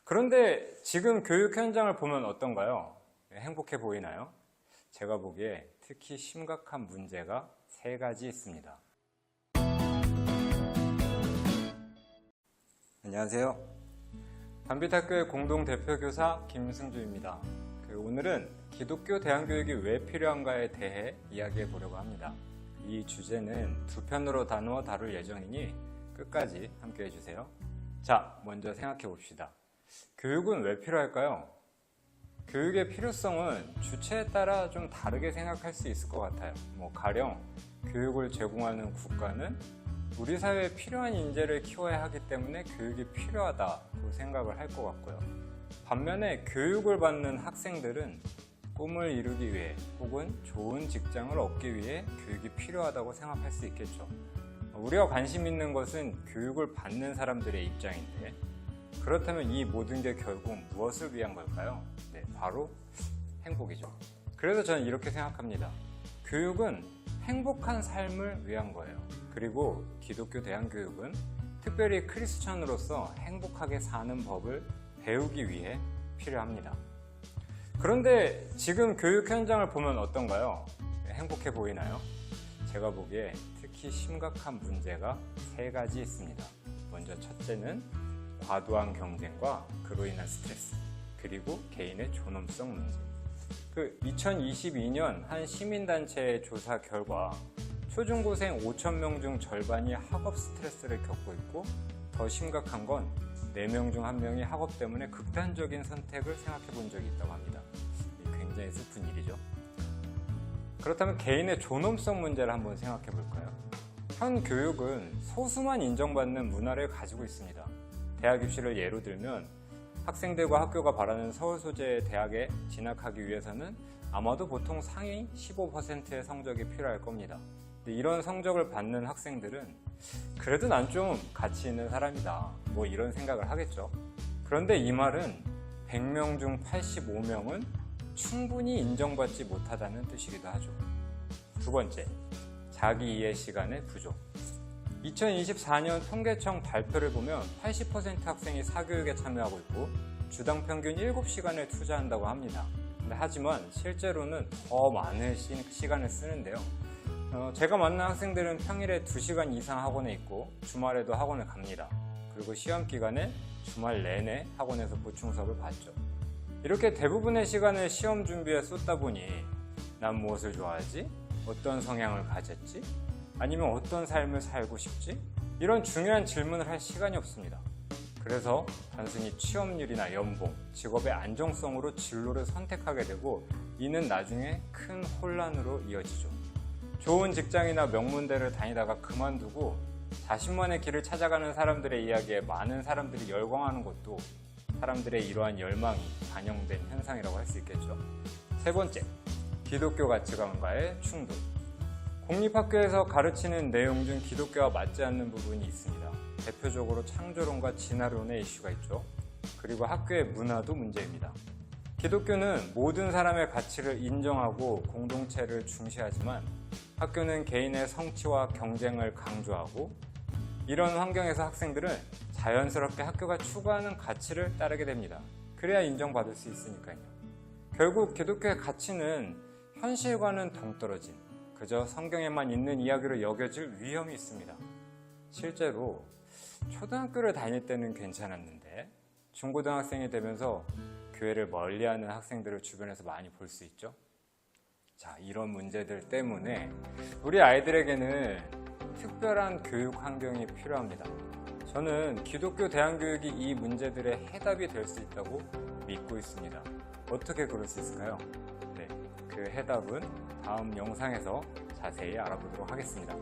그런데 지금 교육 현장을 보면 어떤가요? 행복해 보이나요? 제가 보기에 특히 심각한 문제가 3가지 있습니다. 안녕하세요. 밤빛학교의 공동대표교사 김승주입니다. 오늘은 기독교 대안교육이 왜 필요한가에 대해 이야기해 보려고 합니다. 이 주제는 2편으로 나누어 다룰 예정이니 끝까지 함께 해주세요. 자, 먼저 생각해 봅시다. 교육은 왜 필요할까요? 교육의 필요성은 주체에 따라 좀 다르게 생각할 수 있을 것 같아요. 가령 교육을 제공하는 국가는 우리 사회에 필요한 인재를 키워야 하기 때문에 교육이 필요하다고 생각을 할 것 같고요. 반면에 교육을 받는 학생들은 꿈을 이루기 위해 혹은 좋은 직장을 얻기 위해 교육이 필요하다고 생각할 수 있겠죠. 우리가 관심 있는 것은 교육을 받는 사람들의 입장인데, 그렇다면 이 모든 게 결국 무엇을 위한 걸까요? 네, 바로 행복이죠. 그래서 저는 이렇게 생각합니다. 교육은 행복한 삶을 위한 거예요. 그리고 기독교 대안교육은 특별히 크리스천으로서 행복하게 사는 법을 배우기 위해 필요합니다. 그런데 지금 교육 현장을 보면 어떤가요? 행복해 보이나요? 제가 보기에 특히 심각한 문제가 3가지 있습니다. 먼저 첫째는 과도한 경쟁과 그로 인한 스트레스, 그리고 개인의 존엄성 문제. 2022년 한 시민단체의 조사 결과 초중고생 5,000명 중 절반이 학업 스트레스를 겪고 있고, 더 심각한 건 4명 중 1명이 학업 때문에 극단적인 선택을 생각해 본 적이 있다고 합니다. 굉장히 슬픈 일이죠. 그렇다면 개인의 존엄성 문제를 한번 생각해 볼까요? 현 교육은 소수만 인정받는 문화를 가지고 있습니다. 대학 입시를 예로 들면 학생들과 학교가 바라는 서울 소재의 대학에 진학하기 위해서는 아마도 보통 상위 15%의 성적이 필요할 겁니다. 이런 성적을 받는 학생들은 그래도 난 좀 가치 있는 사람이다, 이런 생각을 하겠죠. 그런데 이 말은 100명 중 85명은 충분히 인정받지 못하다는 뜻이기도 하죠. 2번째, 자기 이해 시간의 부족. 2024년 통계청 발표를 보면 80% 학생이 사교육에 참여하고 있고 주당 평균 7시간을 투자한다고 합니다. 하지만 실제로는 더 많은 시간을 쓰는데요. 제가 만난 학생들은 평일에 2시간 이상 학원에 있고 주말에도 학원을 갑니다. 그리고 시험 기간에 주말 내내 학원에서 보충 수업을 받죠. 이렇게 대부분의 시간을 시험 준비에 쏟다 보니 난 무엇을 좋아하지? 어떤 성향을 가졌지? 아니면 어떤 삶을 살고 싶지? 이런 중요한 질문을 할 시간이 없습니다. 그래서 단순히 취업률이나 연봉, 직업의 안정성으로 진로를 선택하게 되고, 이는 나중에 큰 혼란으로 이어지죠. 좋은 직장이나 명문대를 다니다가 그만두고 자신만의 길을 찾아가는 사람들의 이야기에 많은 사람들이 열광하는 것도 사람들의 이러한 열망이 반영된 현상이라고 할 수 있겠죠. 3번째, 기독교 가치관과의 충돌. 공립학교에서 가르치는 내용 중 기독교와 맞지 않는 부분이 있습니다. 대표적으로 창조론과 진화론의 이슈가 있죠. 그리고 학교의 문화도 문제입니다. 기독교는 모든 사람의 가치를 인정하고 공동체를 중시하지만 학교는 개인의 성취와 경쟁을 강조하고, 이런 환경에서 학생들은 자연스럽게 학교가 추구하는 가치를 따르게 됩니다. 그래야 인정받을 수 있으니까요. 결국 기독교의 가치는 현실과는 동떨어진, 그저 성경에만 있는 이야기로 여겨질 위험이 있습니다. 실제로 초등학교를 다닐 때는 괜찮았는데 중고등학생이 되면서 교회를 멀리하는 학생들을 주변에서 많이 볼 수 있죠. 자, 이런 문제들 때문에 우리 아이들에게는 특별한 교육 환경이 필요합니다. 저는 기독교 대안교육이 이 문제들의 해답이 될 수 있다고 믿고 있습니다. 어떻게 그럴 수 있을까요? 네, 그 해답은 다음 영상에서 자세히 알아보도록 하겠습니다.